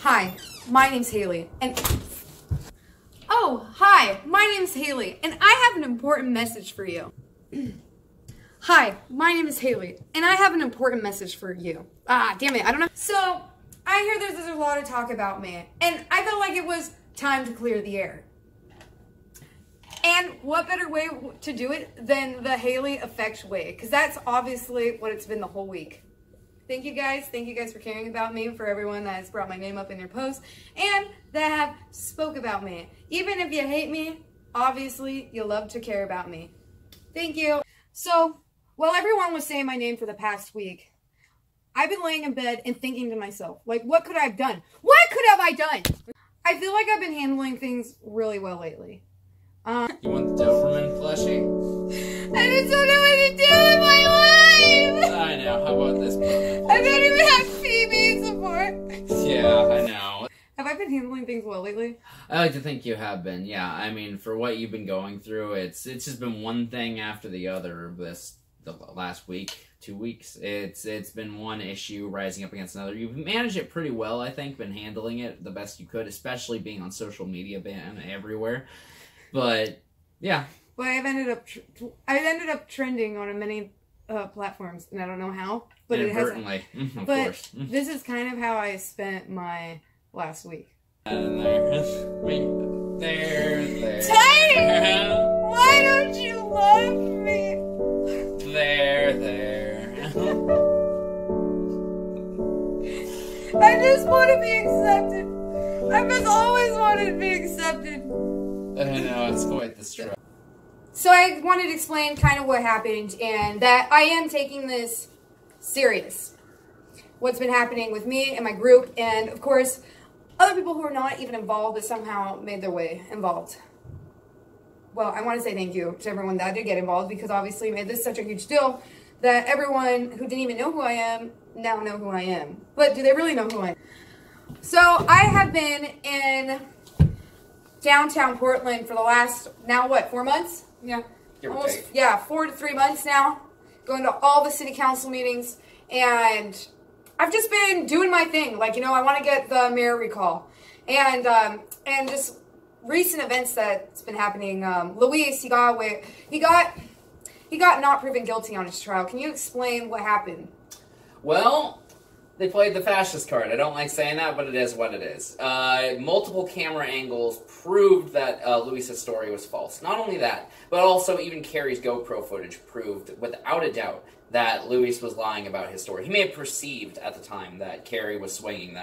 Hi, my name's Haley, and hi, my name's Haley, and I have an important message for you. Hi, my name is Haley, and I have an important message for you. Damn it, I don't know. So, I hear there's a lot of talk about me, and I felt like it was time to clear the air. And what better way to do it than the Haley Effect way? Because that's obviously what it's been the whole week. Thank you guys for caring about me, for everyone that has brought my name up in their posts, and that have spoke about me. Even if you hate me, obviously you love to care about me. Thank you. So, while everyone was saying my name for the past week, I've been laying in bed and thinking to myself, like, what could I have done? What could have I done? I feel like I've been handling things really well lately. You want the Doberman plushie? I just don't know what to do with my life! I know, how about this Doberman plushie? I don't even have PB support! Yeah, I know. Have I been handling things well lately? I like to think you have been, yeah. I mean, for what you've been going through, it's just been one thing after the other the last week, 2 weeks. It's been one issue rising up against another. You've managed it pretty well, I think, been handling it the best you could, especially being on social media, been everywhere. But yeah. Well, I ended up trending on many platforms, and I don't know how, but it has. Of but course. This is kind of how I spent my last week. There. Tiny, why don't you love me? There. I just want to be accepted. I've just always wanted to be accepted. I know, it's quite the struggle. So I wanted to explain kind of what happened and that I am taking this serious. What's been happening with me and my group, and of course, other people who are not even involved but somehow made their way involved. Well, I want to say thank you to everyone that did get involved, because obviously it made this such a huge deal that everyone who didn't even know who I am now know who I am. But do they really know who I am? So I have been in downtown Portland for the last, now what, 4 months? Yeah. Almost, yeah, 4 to 3 months now. Going to all the city council meetings, and I've just been doing my thing. Like, you know, I want to get the mayor recall. And just recent events that's been happening. Luis, he got not proven guilty on his trial. Can you explain what happened? Well, they played the fascist card. I don't like saying that, but it is what it is. Multiple camera angles proved that Luis's story was false. Not only that, but also even Carrie's GoPro footage proved, without a doubt, that Luis was lying about his story. He may have perceived at the time that Carrie was swinging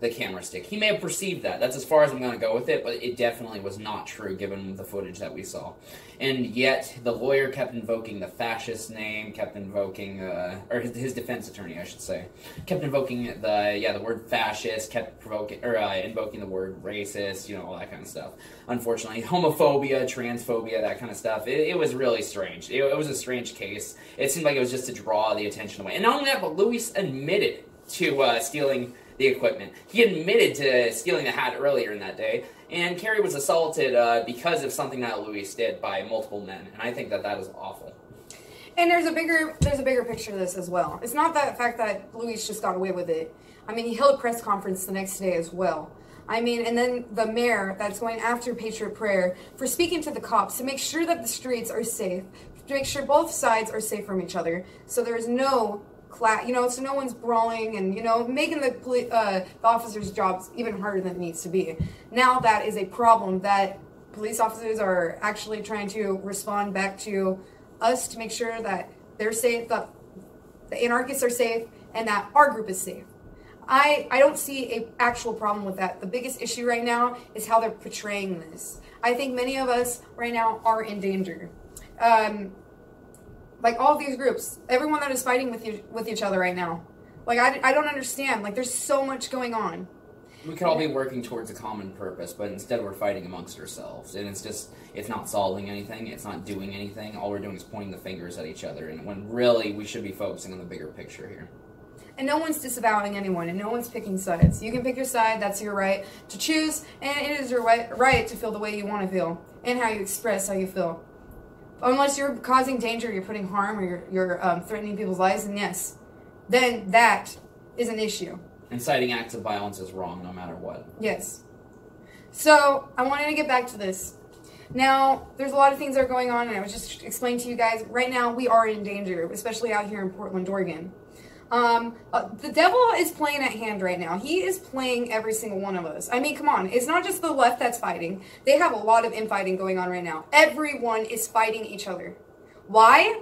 the camera stick. He may have perceived that. That's as far as I'm going to go with it, but it definitely was not true given the footage that we saw. And yet, the lawyer kept invoking the fascist name, kept invoking, or his defense attorney, I should say, kept invoking the word fascist, kept invoking the word racist, you know, all that kind of stuff. Unfortunately, homophobia, transphobia, that kind of stuff. It was really strange. It was a strange case. It seemed like it was just to draw the attention away. And not only that, but Luis admitted to stealing the equipment. He admitted to stealing the hat earlier in that day, and Carrie was assaulted because of something that Luis did by multiple men, and I think that is awful. And there's a bigger picture to this as well. It's not the fact that Luis just got away with it. I mean, he held a press conference the next day as well. I mean, and then the mayor that's going after Patriot Prayer for speaking to the cops to make sure that the streets are safe, to make sure both sides are safe from each other, so there's no so no one's brawling and, you know, making the officers' jobs even harder than it needs to be. Now that is a problem that police officers are actually trying to respond back to us to make sure that they're safe, that the anarchists are safe, and that our group is safe. I don't see an actual problem with that. The biggest issue right now is how they're portraying this. I think many of us right now are in danger. Like all of these groups, everyone that is fighting with each other right now. Like, I don't understand. Like, there's so much going on. We could all be working towards a common purpose, but instead we're fighting amongst ourselves. And it's not solving anything, it's not doing anything. All we're doing is pointing the fingers at each other, and when really we should be focusing on the bigger picture here. And no one's disavowing anyone, and no one's picking sides. You can pick your side, that's your right to choose, and it is your right to feel the way you want to feel, and how you express how you feel. Unless you're causing danger, you're putting harm, or you're threatening people's lives, and yes, then that is an issue. Inciting acts of violence is wrong no matter what. Yes. So, I wanted to get back to this. Now, there's a lot of things that are going on, and I was just explaining to you guys, right now we are in danger, especially out here in Portland, Oregon. The devil is playing at hand right now. He is playing every single one of us. I mean, come on. It's not just the left that's fighting. They have a lot of infighting going on right now. Everyone is fighting each other. Why?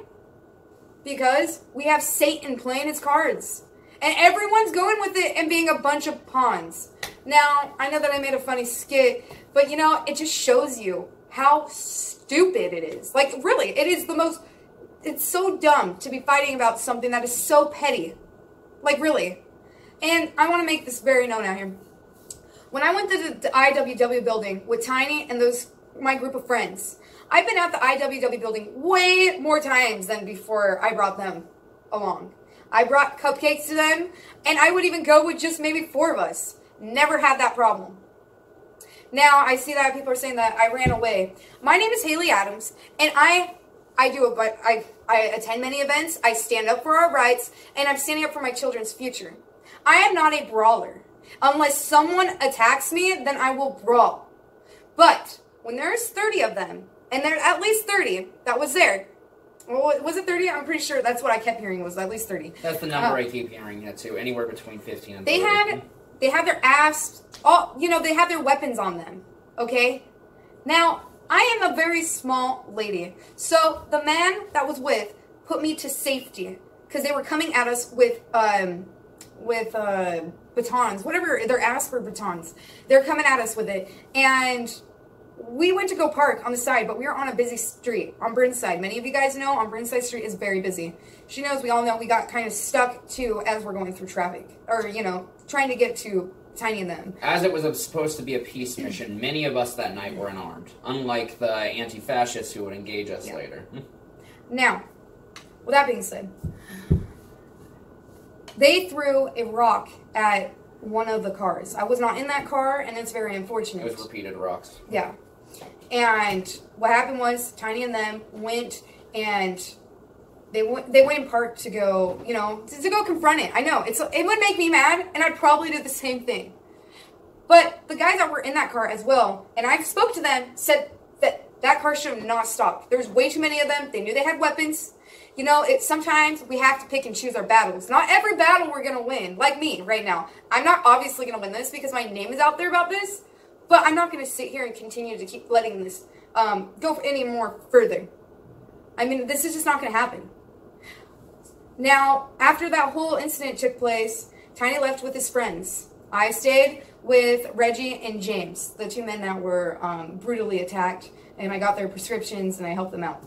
Because we have Satan playing his cards. And everyone's going with it and being a bunch of pawns. Now, I know that I made a funny skit, but you know, it just shows you how stupid it is. Like, really, it is the most... It's so dumb to be fighting about something that is so petty. Like, really. And I want to make this very known out here. When I went to the IWW building with Tiny and my group of friends, I've been at the IWW building way more times than before I brought them along. I brought cupcakes to them, and I would even go with just maybe 4 of us. Never had that problem. Now, I see that people are saying that I ran away. My name is Haley Adams, and I attend many events, I stand up for our rights, and I'm standing up for my children's future. I am not a brawler. Unless someone attacks me, then I will brawl. But when there's 30 of them, and there's at least 30 that was there, well, was it 30? I'm pretty sure that's what I kept hearing was at least 30. That's the number I keep hearing, too. Anywhere between 15 and 30. They have their ass, they have their weapons on them, okay? Now, I am a very small lady. So the man that was with put me to safety because they were coming at us with batons, whatever, they're asked for batons. They're coming at us with it. And we went to go park on the side, but we were on a busy street on Burnside. Many of you guys know on Burnside Street is very busy. She knows, we all know we got kind of stuck too as we're going through traffic or, trying to get to Tiny and them. As it was supposed to be a peace mission, many of us that night were unarmed, unlike the anti-fascists who would engage us later. Now, with that being said, they threw a rock at one of the cars. I was not in that car, and it's very unfortunate. It was repeated rocks. Yeah. And what happened was Tiny and them went and they went in park to go, to go confront it. I know, it would make me mad, and I'd probably do the same thing. But the guys that were in that car as well, and I spoke to them, said that car should have not stopped. There's way too many of them. They knew they had weapons. Sometimes we have to pick and choose our battles. Not every battle we're going to win, like me right now. I'm not obviously going to win this because my name is out there about this, but I'm not going to sit here and continue to keep letting this go any more further. I mean, this is just not going to happen. Now, after that whole incident took place, Tiny left with his friends. I stayed with Reggie and James, the 2 men that were brutally attacked, and I got their prescriptions and I helped them out.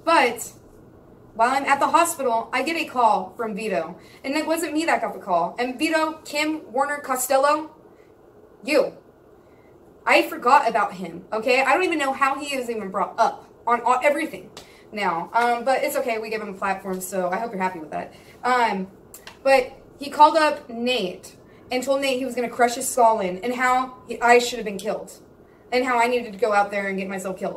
But while I'm at the hospital, I get a call from Vito, and it wasn't me that got the call. And Vito, Kim, Warner, Costello, I forgot about him, okay? I don't even know how he is even brought up on everything now. But it's okay. We give him a platform, so I hope you're happy with that. But he called up Nate and told Nate he was going to crush his skull in and how I should have been killed. And how I needed to go out there and get myself killed.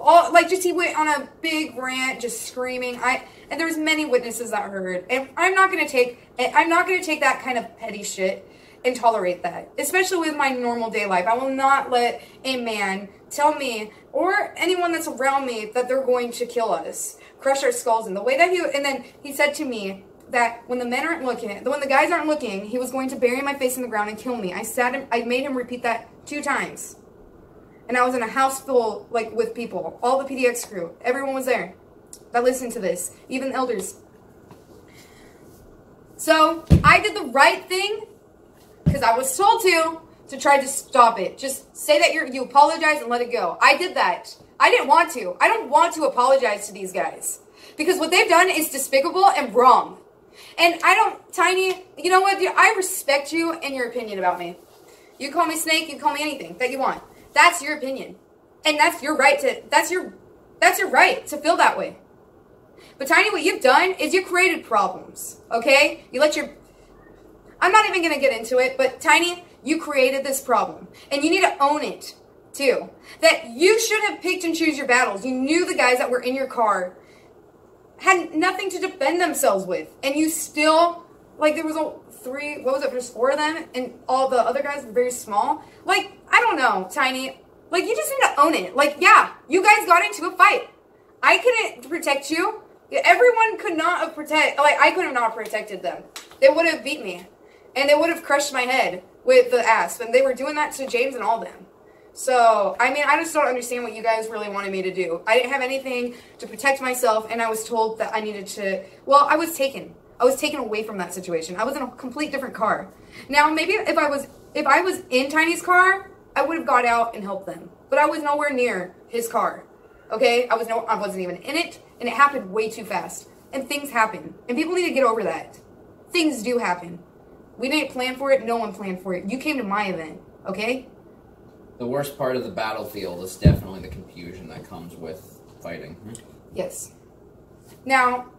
He went on a big rant, just screaming. And there was many witnesses that heard. And I'm not going to take that kind of petty shit and tolerate that. Especially with my normal day life. I will not let a man tell me or anyone that's around me that they're going to kill us. Crush our skulls in. The way that and then he said to me that when the men aren't looking, when the guys aren't looking, he was going to bury my face in the ground and kill me. I made him repeat that 2 times. And I was in a house full, with people. All the PDX crew. Everyone was there that listened to this. Even the elders. So, I did the right thing. Because I was told to try to stop it. Just say that you apologize and let it go. I did that. I didn't want to. I don't want to apologize to these guys. Because what they've done is despicable and wrong. And Tiny, you know what? I respect you and your opinion about me. You call me Snake, you call me anything that you want. That's your opinion. And that's your right that's your right to feel that way. But Tiny, what you've done is you created problems. Okay? I'm not even going to get into it, but Tiny, you created this problem. And you need to own it, too. That you should have picked and choose your battles. You knew the guys that were in your car had nothing to defend themselves with. And you still like, there was there's 4 of them, and all the other guys were very small. Like, I don't know, Tiny. Like, you just need to own it. Like, yeah, you guys got into a fight. I couldn't protect you. Everyone could not have I could have not protected them. They would have beat me. And they would have crushed my head with the asp. And they were doing that to James and all them. So, I mean, I just don't understand what you guys really wanted me to do. I didn't have anything to protect myself, and I was told that I needed to, well, I was taken. I was taken away from that situation. I was in a complete different car. Now, maybe if I was in Tiny's car, I would have got out and helped them. But I was nowhere near his car. Okay? I wasn't even in it, and it happened way too fast. And things happen. And people need to get over that. Things do happen. We didn't plan for it. No one planned for it. You came to my event. Okay? The worst part of the battlefield is definitely the confusion that comes with fighting. Yes. Now,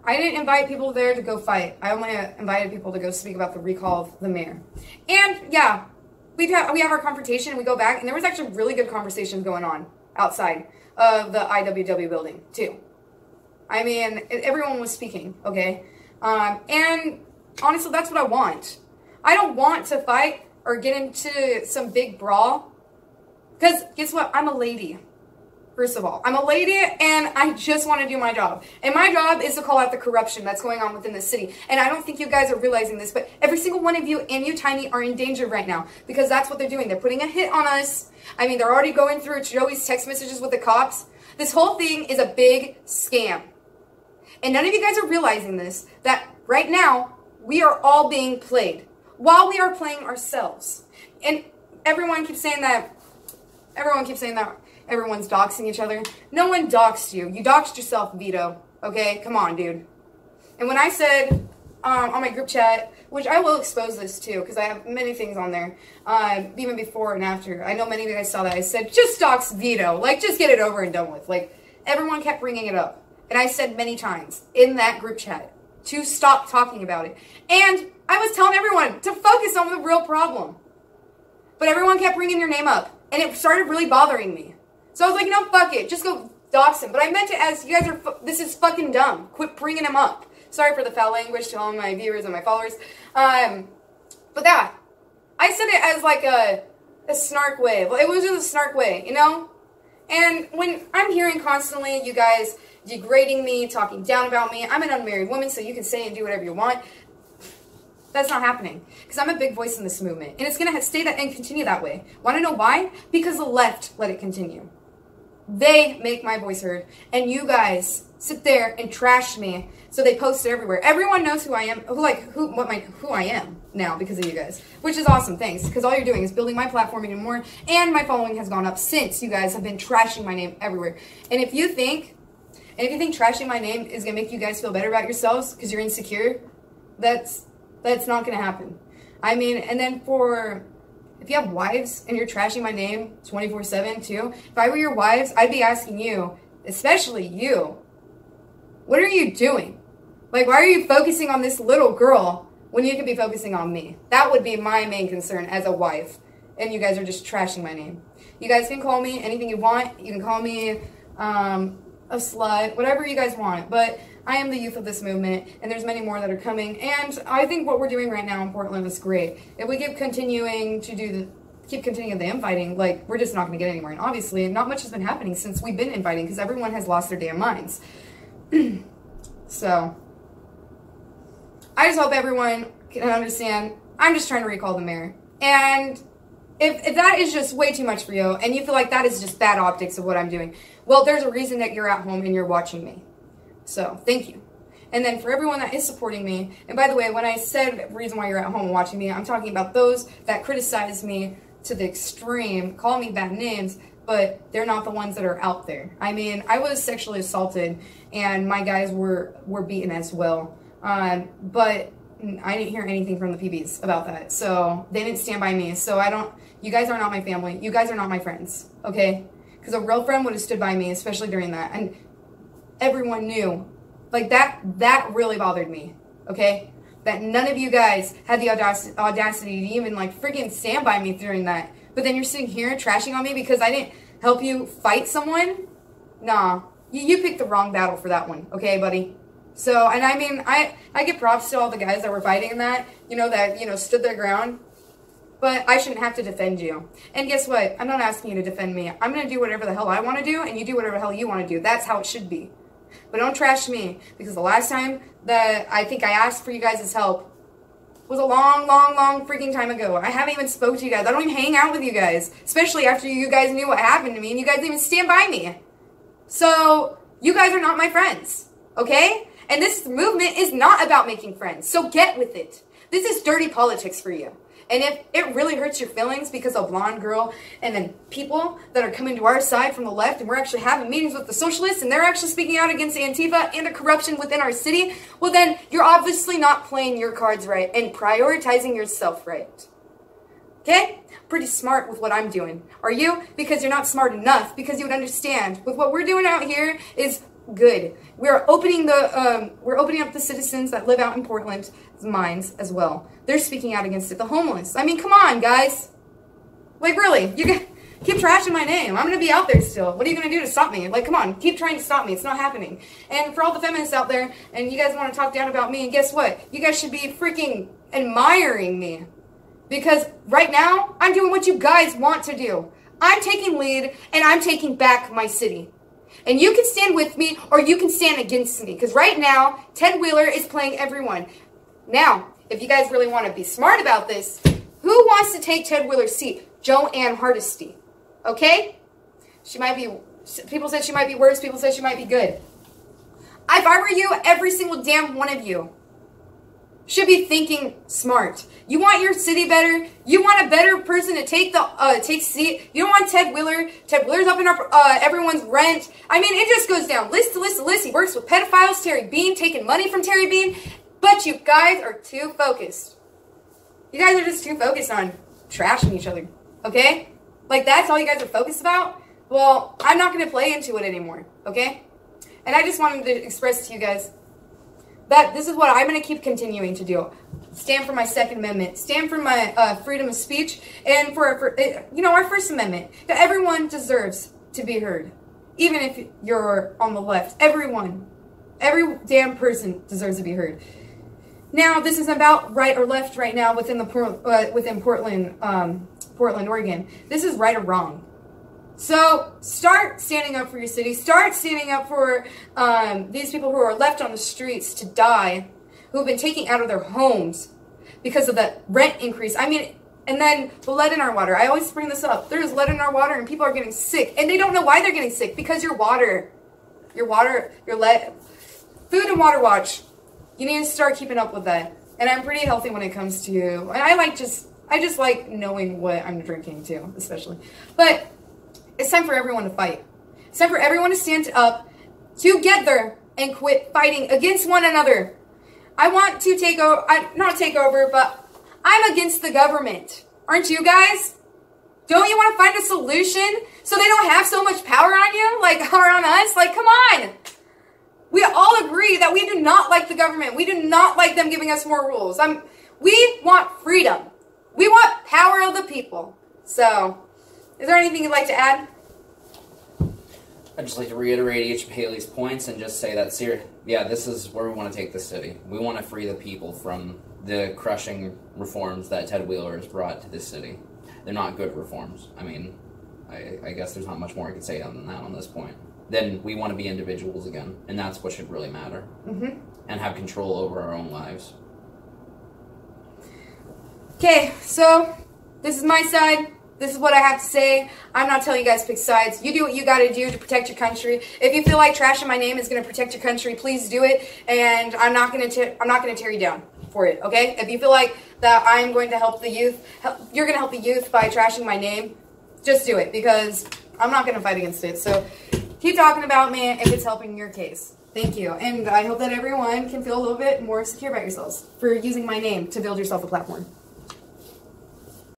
I didn't invite people there to go fight. I only invited people to go speak about the recall of the mayor. And, yeah, we have our confrontation, and we go back, and there was actually really good conversations going on outside of the IWW building, too. I mean, everyone was speaking, okay? And, honestly, that's what I want. I don't want to fight or get into some big brawl, because guess what? I'm a lady. First of all, I'm a lady, and I just want to do my job. And my job is to call out the corruption that's going on within the city. And I don't think you guys are realizing this, but every single one of you and you, Tiny, are in danger right now. Because that's what they're doing. They're putting a hit on us. I mean, they're already going through Joey's text messages with the cops. This whole thing is a big scam. And none of you guys are realizing this, that right now, we are all being played. While we are playing ourselves. And everyone keeps saying that everyone's doxing each other. No one doxed you. You doxed yourself, Vito. Okay? Come on, dude. And when I said on my group chat, which I will expose this too, because I have many things on there, even before and after. I know many of you guys saw that. I said, just dox Vito. Like, just get it over and done with. Like, everyone kept bringing it up. And I said many times in that group chat to stop talking about it. And I was telling everyone to focus on the real problem. But everyone kept bringing your name up. And it started really bothering me. So I was like, no, fuck it. Just go dox him. But I meant it as, you guys are, this is fucking dumb. Quit bringing him up. Sorry for the foul language to all my viewers and my followers. But that, I said it as like a snark way. Well, it was just a snark way, you know? And when I'm hearing constantly you guys degrading me, talking down about me, I'm an unmarried woman, so you can say and do whatever you want. That's not happening. Because I'm a big voice in this movement. And it's going to stay that and continue that way. Want to know why? Because the left let it continue. They make my voice heard. And you guys sit there and trash me. So they post it everywhere. Everyone knows who I am. Who I am now because of you guys. Which is awesome. Thanks. Because all you're doing is building my platform even more. And my following has gone up since you guys have been trashing my name everywhere. And if you think trashing my name is going to make you guys feel better about yourselves because you're insecure, that's not going to happen. I mean, and then if you have wives and you're trashing my name 24/7 too, if I were your wives, I'd be asking you, especially you, what are you doing? Like, why are you focusing on this little girl when you could be focusing on me? That would be my main concern as a wife. And you guys are just trashing my name. You guys can call me anything you want. You can call me a slut, whatever you guys want. But I am the youth of this movement, and there's many more that are coming. And I think what we're doing right now in Portland is great. If we keep continuing the inviting, like, we're just not going to get anywhere. And obviously, not much has been happening since we've been inviting, because everyone has lost their damn minds. So, I just hope everyone can understand. I'm just trying to recall the mayor. And if that is just way too much for you, and you feel like that is just bad optics of what I'm doing, well, there's a reason that you're at home and you're watching me. So, thank you. And then for everyone that is supporting me, and by the way, when I said the reason why you're at home and watching me, I'm talking about those that criticize me to the extreme, call me bad names, but they're not the ones that are out there. I mean, I was sexually assaulted, and my guys were beaten as well. But I didn't hear anything from the PBs about that. So, they didn't stand by me. So, you guys are not my family. You guys are not my friends, okay? Because a real friend would have stood by me, especially during that. And everyone knew. Like, that really bothered me, okay? That none of you guys had the audacity to even, like, freaking stand by me during that. But then you're sitting here trashing on me because I didn't help you fight someone? Nah. You picked the wrong battle for that one, okay, buddy? So, and I mean, I give props to all the guys that were fighting in that, stood their ground. But I shouldn't have to defend you. And guess what? I'm not asking you to defend me. I'm going to do whatever the hell I want to do, and you do whatever the hell you want to do. That's how it should be. But don't trash me, because the last time that I think I asked for you guys' help was a long, long, long freaking time ago. I haven't even spoke to you guys. I don't even hang out with you guys, especially after you guys knew what happened to me, and you guys didn't even stand by me. So, you guys are not my friends, okay? And this movement is not about making friends, so get with it. This is dirty politics for you. And if it really hurts your feelings because a blonde girl and then people that are coming to our side from the left and we're actually having meetings with the socialists and they're actually speaking out against Antifa and the corruption within our city, well then you're obviously not playing your cards right and prioritizing yourself right. Okay? Pretty smart with what I'm doing. Are you? Because you're not smart enough, because you would understand with what we're doing out here is good. We're opening up the citizens that live out in Portland's minds as well. They're speaking out against it. The homeless. I mean, come on, guys. Like, really, you keep trashing my name. I'm going to be out there still. What are you going to do to stop me? Like, come on, keep trying to stop me. It's not happening. And for all the feminists out there, and you guys want to talk down about me, and guess what? You guys should be freaking admiring me. Because right now, I'm doing what you guys want to do. I'm taking lead, and I'm taking back my city. And you can stand with me, or you can stand against me. Because right now, Ted Wheeler is playing everyone. Now, if you guys really want to be smart about this, who wants to take Ted Wheeler's seat? Joanne Hardesty. Okay? She might be, people said she might be worse, people said she might be good. If I were you, every single damn one of you should be thinking smart. You want your city better? You want a better person to take the seat? You don't want Ted Wheeler. Ted Wheeler's upping up everyone's rent. I mean, it just goes down list to list to list. He works with pedophiles, Terry Bean, taking money from Terry Bean. But you guys are too focused. You guys are just too focused on trashing each other. Okay? Like, that's all you guys are focused about? Well, I'm not going to play into it anymore. Okay? And I just wanted to express to you guys that this is what I'm going to keep continuing to do. Stand for my Second Amendment. Stand for my freedom of speech. And for our First Amendment. That everyone deserves to be heard. Even if you're on the left. Everyone. Every damn person deserves to be heard. Now, this isn't about right or left right now within Portland, Oregon. This is right or wrong. So start standing up for your city. Start standing up for these people who are left on the streets to die, who have been taken out of their homes because of the rent increase. I mean, and then the lead in our water. I always bring this up. There's lead in our water and people are getting sick. And they don't know why they're getting sick. Because your lead, Food and Water Watch. You need to start keeping up with that. And I'm pretty healthy when it comes to, and I just like knowing what I'm drinking too, especially. But it's time for everyone to fight. It's time for everyone to stand up together and quit fighting against one another. I want to not take over, but I'm against the government. Aren't you guys? Don't you want to find a solution so they don't have so much power on you, like, or on us? Like, come on. We all agree that we do not like the government. We do not like them giving us more rules. We want freedom. We want power of the people. So, is there anything you'd like to add? I'd just like to reiterate each of Haley's points and just say that, yeah, this is where we want to take the city. We want to free the people from the crushing reforms that Ted Wheeler has brought to this city. They're not good reforms. I mean, I guess there's not much more I could say than that on this point. Then we want to be individuals again, and that's what should really matter. Mm-hmm. And have control over our own lives. Okay, so this is my side. This is what I have to say. I'm not telling you guys to pick sides. You do what you got to do to protect your country. If you feel like trashing my name is going to protect your country, please do it. And I'm not going to tear you down for it. Okay? If you feel like that I'm going to help the youth, you're going to help the youth by trashing my name, just do it, because I'm not going to fight against it. So keep talking about me if it's helping your case. Thank you. And I hope that everyone can feel a little bit more secure about yourselves for using my name to build yourself a platform.